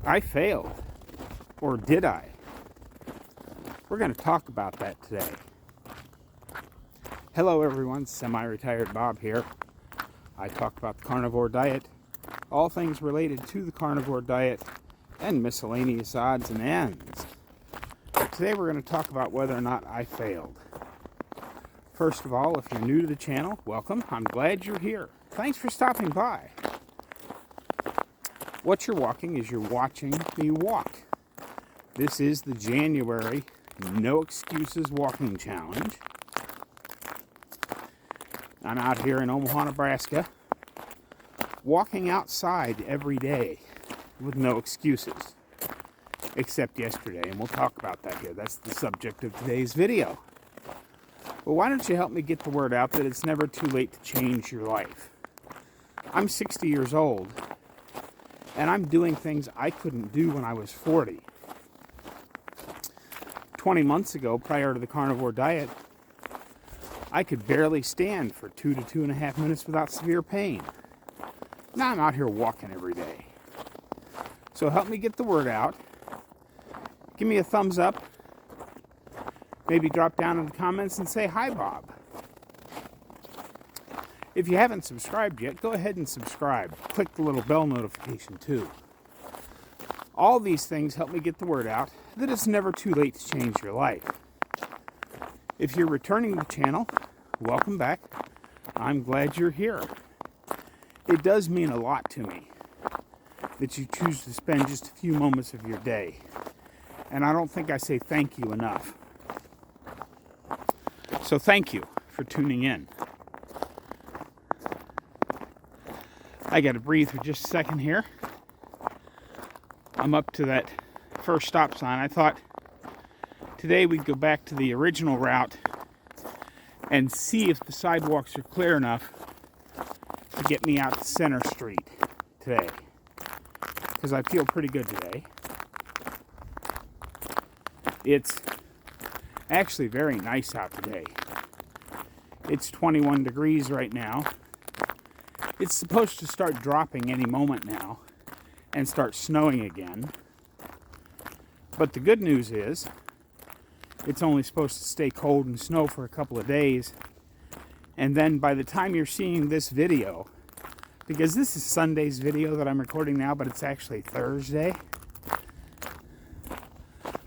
I failed. Or did I? We're going to talk about that today. Hello everyone, Semi-Retired Bob here. I talk about the Carnivore Diet, all things related to the Carnivore Diet, and miscellaneous odds and ends. But today we're going to talk about whether or not I failed. First of all, if you're new to the channel, welcome. I'm glad you're here. Thanks for stopping by. What you're walking is you're watching me walk. This is the January No Excuses Walking Challenge. I'm out here in Omaha, Nebraska, walking outside every day with no excuses, except yesterday, and we'll talk about that here. That's the subject of today's video. But why don't you help me get the word out that it's never too late to change your life? I'm 60 years old, and I'm doing things I couldn't do when I was 40. 20 months ago, prior to the Carnivore Diet, I could barely stand for 2 to 2.5 minutes without severe pain. Now I'm out here walking every day. So help me get the word out. Give me a thumbs up. Maybe drop down in the comments and say, "Hi, Bob." If you haven't subscribed yet, go ahead and subscribe. Click the little bell notification too. All these things help me get the word out that it's never too late to change your life. If you're returning to the channel, welcome back. I'm glad you're here. It does mean a lot to me that you choose to spend just a few moments of your day. And I don't think I say thank you enough. So thank you for tuning in. I got to breathe for just a second here. I'm up to that first stop sign. I thought today we'd go back to the original route and see if the sidewalks are clear enough to get me out to Center Street today. Because I feel pretty good today. It's actually very nice out today. It's 21 degrees right now. It's supposed to start dropping any moment now and start snowing again. But the good news is it's only supposed to stay cold and snow for a couple of days. And then by the time you're seeing this video, because this is Sunday's video that I'm recording now, but it's actually Thursday.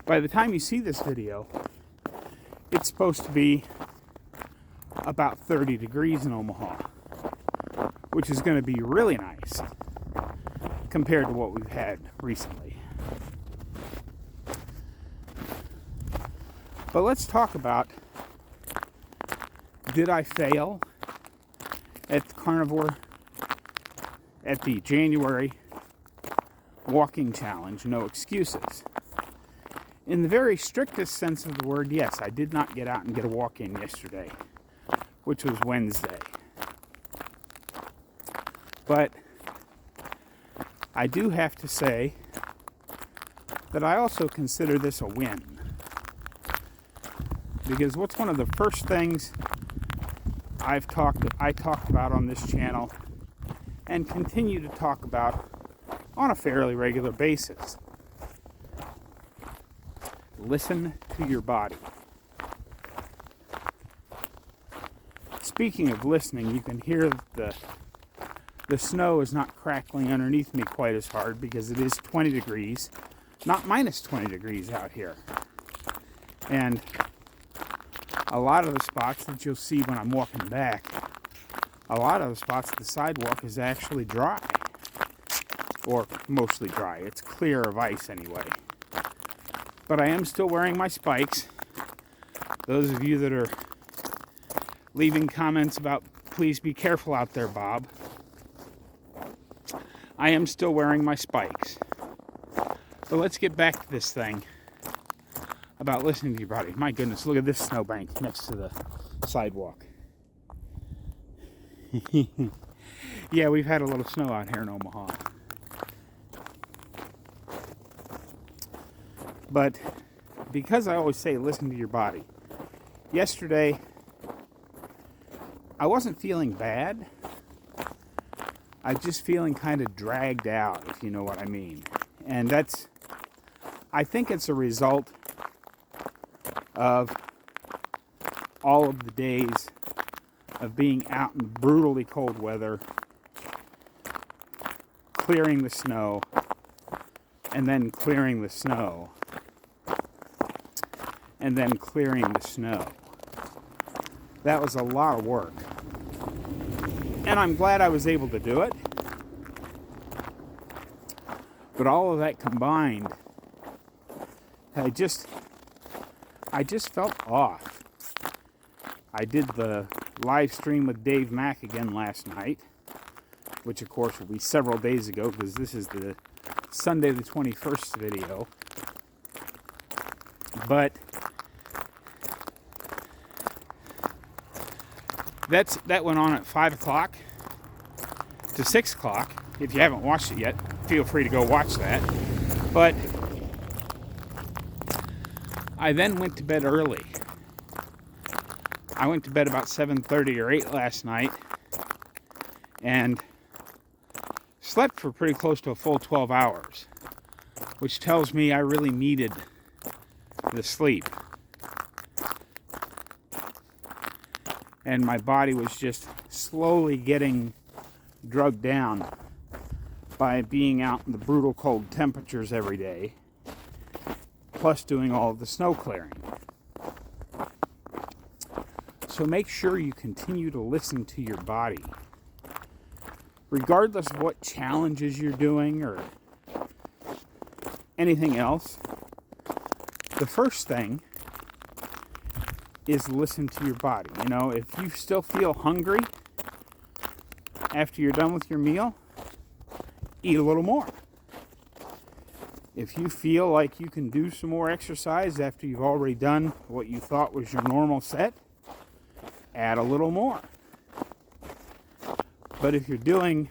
By the time you see this video, it's supposed to be about 30 degrees in Omaha, which is going to be really nice compared to what we've had recently. But let's talk about, did I fail at the January walking challenge, No Excuses? In the very strictest sense of the word, yes, I did not get out and get a walk in yesterday, which was Wednesday. But I do have to say that I also consider this a win. Because what's one of the first things I talked about on this channel and continue to talk about on a fairly regular basis? Listen to your body. Speaking of listening, you can hear the snow is not crackling underneath me quite as hard because it is 20 degrees, not minus 20 degrees out here. And a lot of the spots that you'll see when I'm walking back, a lot of the spots the sidewalk is actually dry, or mostly dry. It's clear of ice anyway. But I am still wearing my spikes. Those of you that are leaving comments about, "Please be careful out there, Bob," I am still wearing my spikes. But let's get back to this thing about listening to your body. My goodness, look at this snowbank next to the sidewalk. Yeah, we've had a little snow out here in Omaha. But because I always say listen to your body, yesterday I wasn't feeling bad. I was just feeling kind of dragged out, if you know what I mean. And I think it's a result of all of the days of being out in brutally cold weather, clearing the snow, and then clearing the snow, and then clearing the snow. That was a lot of work. And I'm glad I was able to do it. But all of that combined, I just felt off. I did the live stream with Dave Mack again last night, which of course will be several days ago because this is the Sunday the 21st video. But that went on at 5 o'clock to 6 o'clock. If you haven't watched it yet, feel free to go watch that. But I then went to bed early. I went to bed about 7:30 or 8 last night and slept for pretty close to a full 12 hours, which tells me I really needed the sleep. And my body was just slowly getting drugged down by being out in the brutal cold temperatures every day, plus doing all of the snow clearing. So make sure you continue to listen to your body. Regardless of what challenges you're doing or anything else, the first thing is listen to your body. You know, if you still feel hungry after you're done with your meal, eat a little more. If you feel like you can do some more exercise after you've already done what you thought was your normal set, add a little more. But if you're doing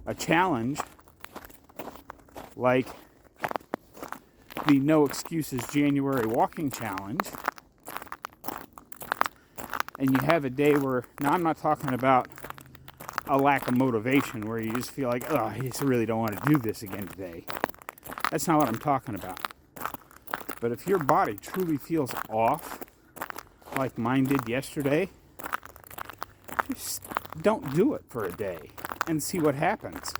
a challenge like the No Excuses January Walking Challenge, and you have a day where, now I'm not talking about a lack of motivation where you just feel like, oh, I just really don't want to do this again today. That's not what I'm talking about. But if your body truly feels off, like mine did yesterday, just don't do it for a day and see what happens.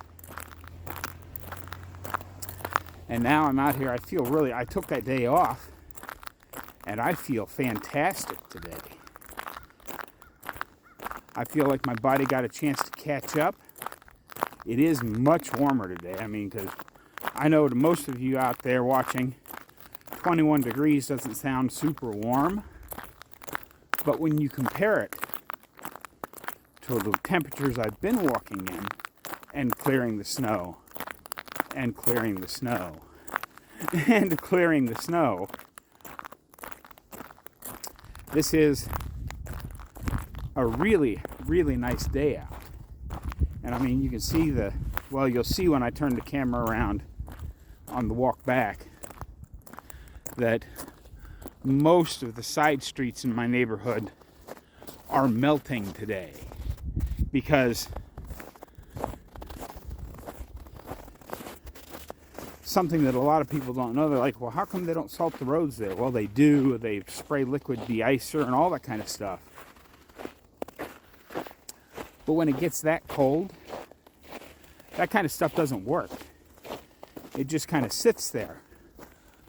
And now I'm out here, I took that day off, and I feel fantastic today. I feel like my body got a chance to catch up. It is much warmer today. I mean, because I know to most of you out there watching, 21 degrees doesn't sound super warm. But when you compare it to the temperatures I've been walking in and clearing the snow, and clearing the snow, and clearing the snow, this is a really, really nice day out. And I mean, you can see you'll see when I turn the camera around on the walk back that most of the side streets in my neighborhood are melting today because something that a lot of people don't know, they're like, well, how come they don't salt the roads there? Well, they do. They spray liquid de-icer and all that kind of stuff. But when it gets that cold, that kind of stuff doesn't work. It just kind of sits there.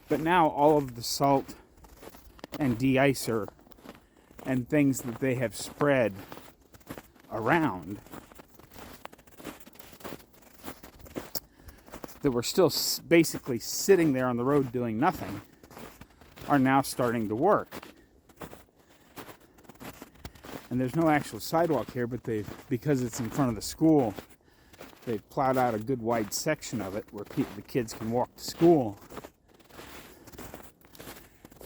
But now all of the salt and de-icer and things that they have spread around that were still basically sitting there on the road doing nothing are now starting to work. And there's no actual sidewalk here, but because it's in front of the school, they've plowed out a good wide section of it where the kids can walk to school.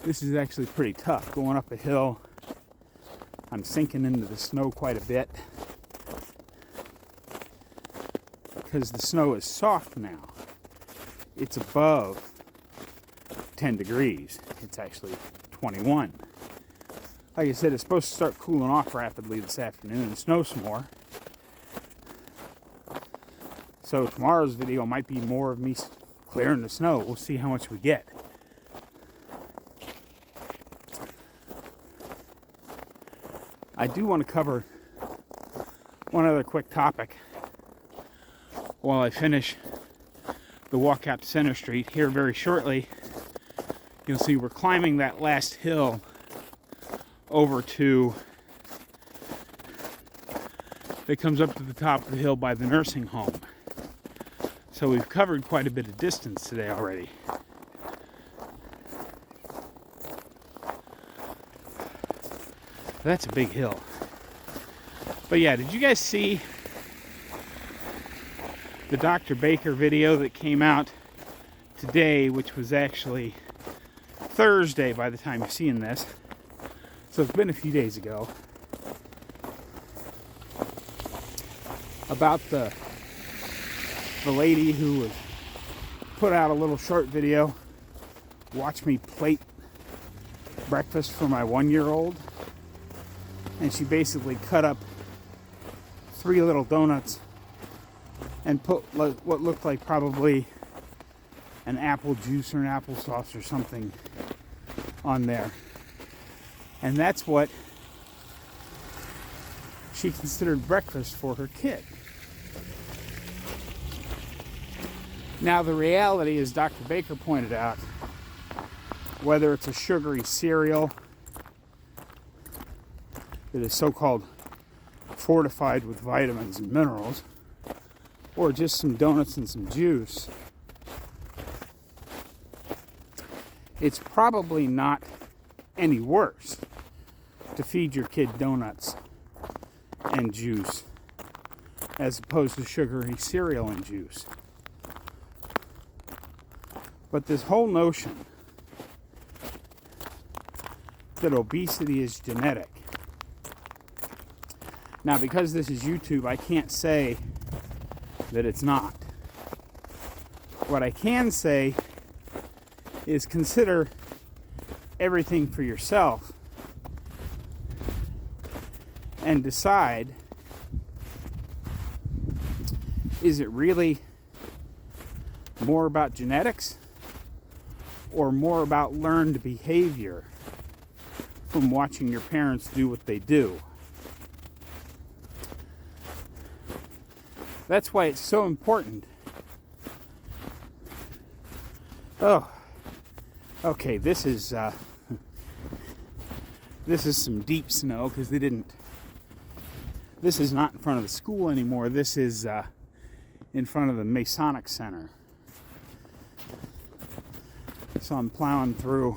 This is actually pretty tough. Going up a hill, I'm sinking into the snow quite a bit because the snow is soft now. It's above 10 degrees. It's actually 21. Like I said, it's supposed to start cooling off rapidly this afternoon and snow some more. So tomorrow's video might be more of me clearing the snow. We'll see how much we get. I do want to cover one other quick topic while I finish the walk out to Center Street. Here very shortly, you'll see we're climbing that last hill over to, that comes up to the top of the hill by the nursing home. So we've covered quite a bit of distance today already. That's a big hill. But yeah, did you guys see the Dr. Baker video that came out today, which was actually Thursday by the time you're seeing this? So it's been a few days ago. About the lady who was put out a little short video, watch me plate breakfast for my 1-year-old. And she basically cut up 3 little donuts and put what looked like probably an apple juice or an applesauce or something on there. And that's what she considered breakfast for her kid. Now the reality, as Dr. Baker pointed out, whether it's a sugary cereal that is so-called fortified with vitamins and minerals, or just some donuts and some juice, it's probably not any worse to feed your kid donuts and juice as opposed to sugary cereal and juice. But this whole notion that obesity is genetic. Now, because this is YouTube, I can't say that it's not. What I can say is consider everything for yourself and decide, is it really more about genetics or more about learned behavior from watching your parents do what they do? That's why it's so important. Oh, okay, this is some deep snow because they didn't. This is not in front of the school anymore. This is in front of the Masonic Center. So I'm plowing through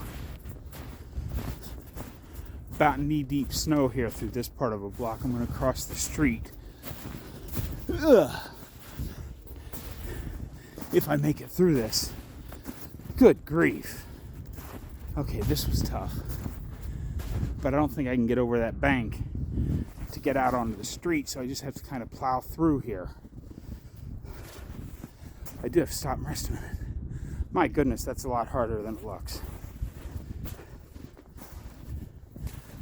about knee-deep snow here through this part of a block. I'm going to cross the street. Ugh. If I make it through this. Good grief. Okay, this was tough. But I don't think I can get over that bank to get out onto the street, so I just have to kind of plow through here. I do have to stop and rest a minute. My goodness, that's a lot harder than it looks.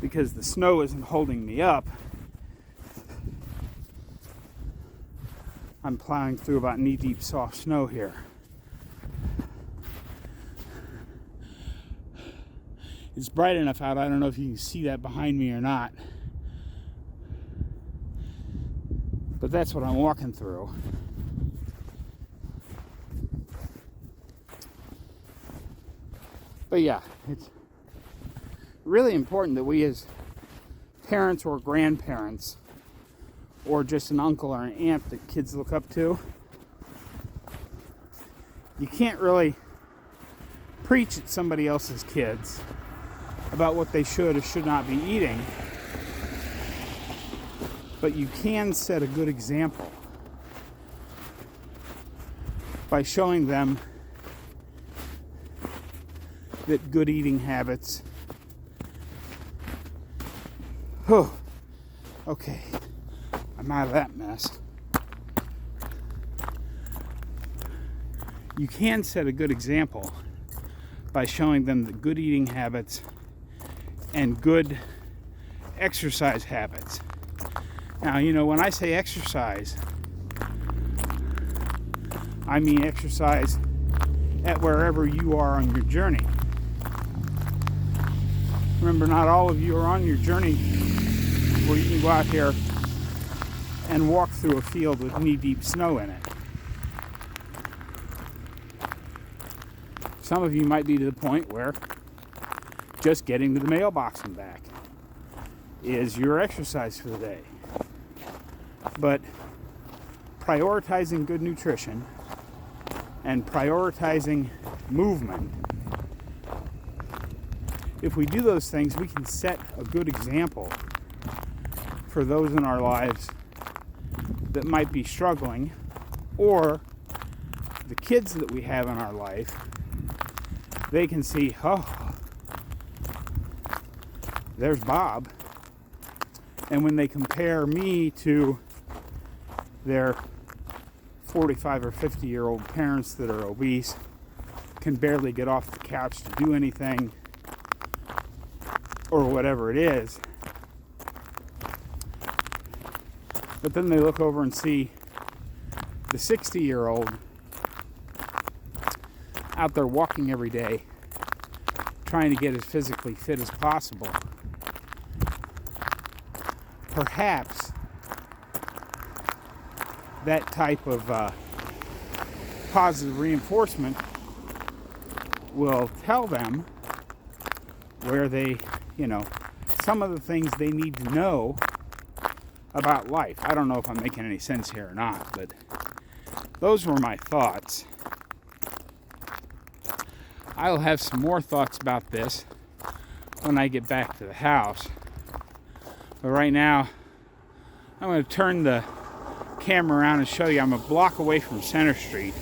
Because the snow isn't holding me up. I'm plowing through about knee-deep soft snow here. It's bright enough out, I don't know if you can see that behind me or not. But that's what I'm walking through. But yeah, it's really important that we as parents or grandparents, or just an uncle or an aunt that kids look up to, you can't really preach at somebody else's kids about what they should or should not be eating, but you can set a good example by showing them that good eating habits. Oh, okay. I'm out of that mess. You can set a good example by showing them the good eating habits and good exercise habits. Now, you know, when I say exercise, I mean exercise at wherever you are on your journey. Remember, not all of you are on your journey where you can go out here and walk through a field with knee-deep snow in it. Some of you might be to the point where just getting to the mailbox and back is your exercise for the day. But prioritizing good nutrition and prioritizing movement, if we do those things, we can set a good example for those in our lives that might be struggling, or the kids that we have in our life. They can see, oh, there's Bob. And when they compare me to their 45 or 50-year-old parents that are obese, can barely get off the couch to do anything, or whatever it is. But then they look over and see the 60-year-old out there walking every day, trying to get as physically fit as possible. Perhaps that type of positive reinforcement will tell them where they, some of the things they need to know about life. I don't know if I'm making any sense here or not, but those were my thoughts. I'll have some more thoughts about this when I get back to the house. But right now, I'm going to turn the camera around and show you I'm a block away from Center Street.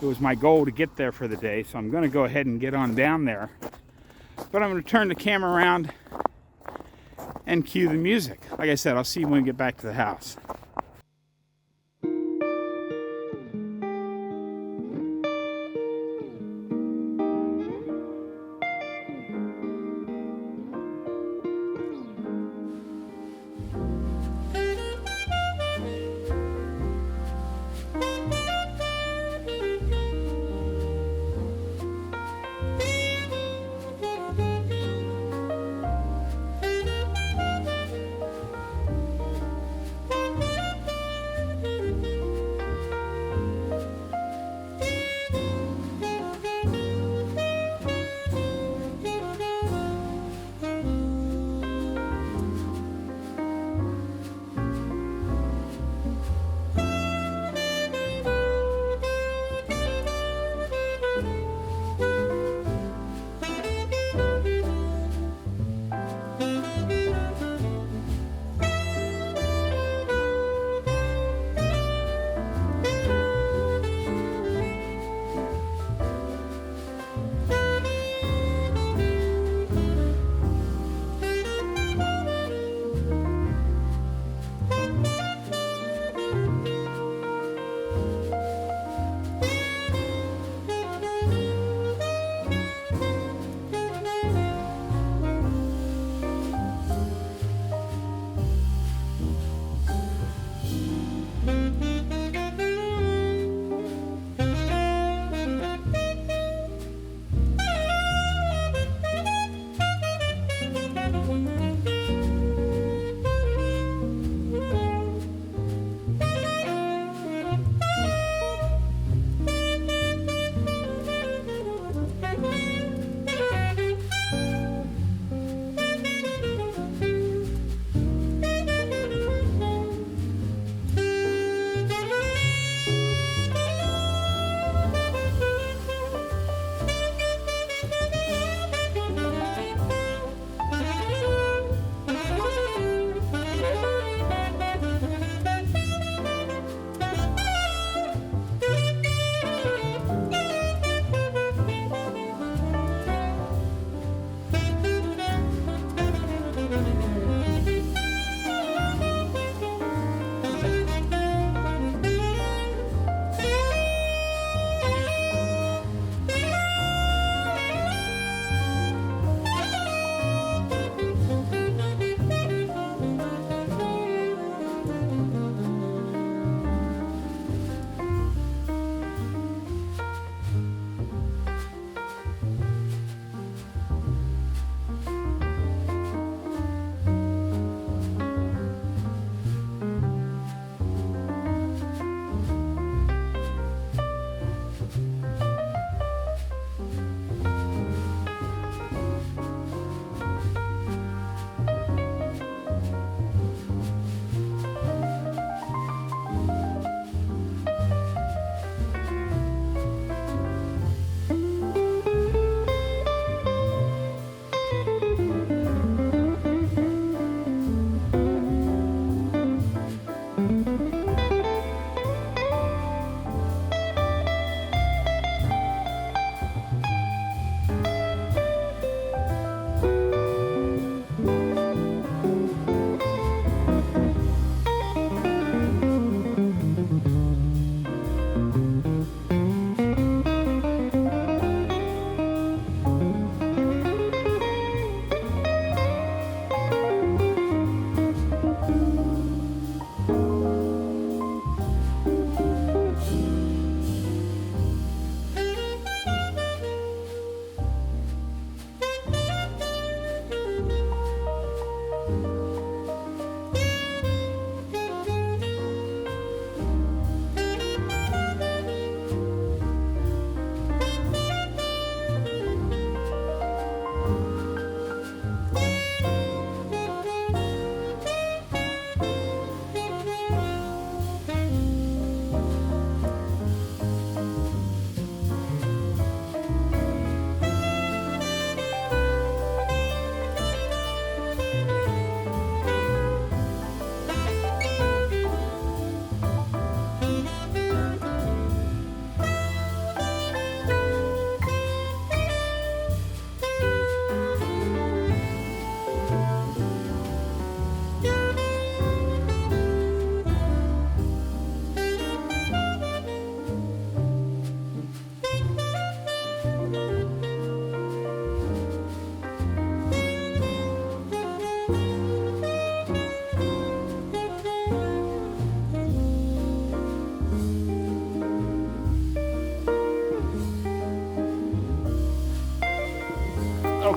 It was my goal to get there for the day, so I'm going to go ahead and get on down there. But I'm going to turn the camera around and cue the music. Like I said, I'll see you when we get back to the house.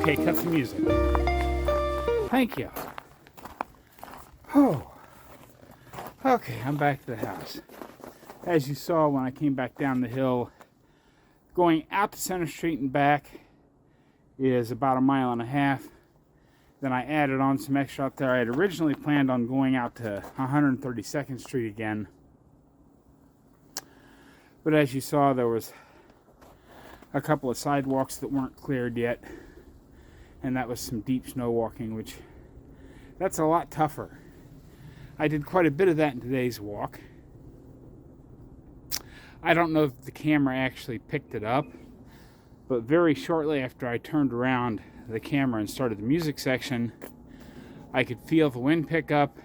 Okay, cut the music. Thank you. Oh. Okay, I'm back to the house. As you saw when I came back down the hill, going out to Center Street and back is about 1.5 miles. Then I added on some extra out there. I had originally planned on going out to 132nd Street again. But as you saw, there was a couple of sidewalks that weren't cleared yet. And that was some deep snow walking, which that's a lot tougher. I did quite a bit of that in today's walk. I don't know if the camera actually picked it up, but very shortly after I turned around the camera and started the music section, I could feel the wind pick up.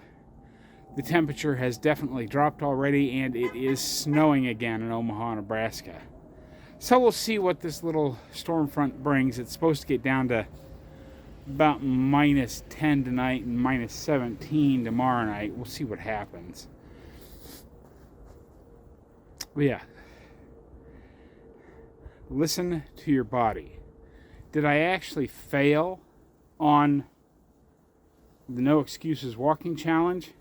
The temperature has definitely dropped already, and it is snowing again in Omaha, Nebraska. So we'll see what this little storm front brings. It's supposed to get down to about -10 tonight and -17 tomorrow night. We'll see what happens. But yeah, listen to your body. Did I actually fail on the No Excuses Walking Challenge?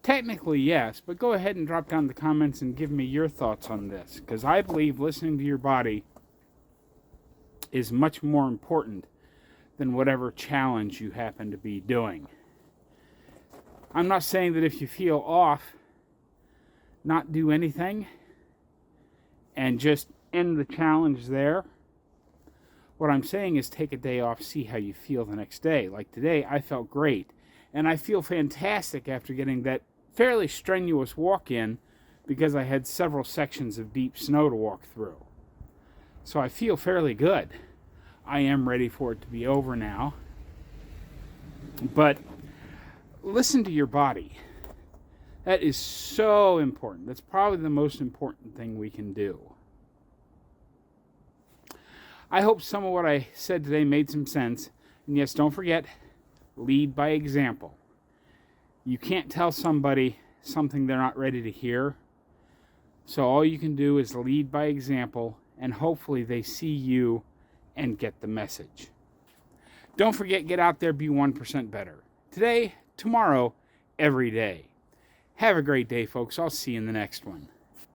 Technically, yes, but go ahead and drop down in the comments and give me your thoughts on this, because I believe listening to your body is much more important than whatever challenge you happen to be doing. I'm not saying that if you feel off, not do anything and just end the challenge there. What I'm saying is take a day off, see how you feel the next day. Like today, I felt great. And I feel fantastic after getting that fairly strenuous walk in because I had several sections of deep snow to walk through. So I feel fairly good. I am ready for it to be over now. But listen to your body. That is so important. That's probably the most important thing we can do. I hope some of what I said today made some sense. And yes, don't forget, lead by example. You can't tell somebody something they're not ready to hear. So all you can do is lead by example, and hopefully they see you and get the message. Don't forget, get out there, be 1% better. Today, tomorrow, every day. Have a great day, folks. I'll see you in the next one.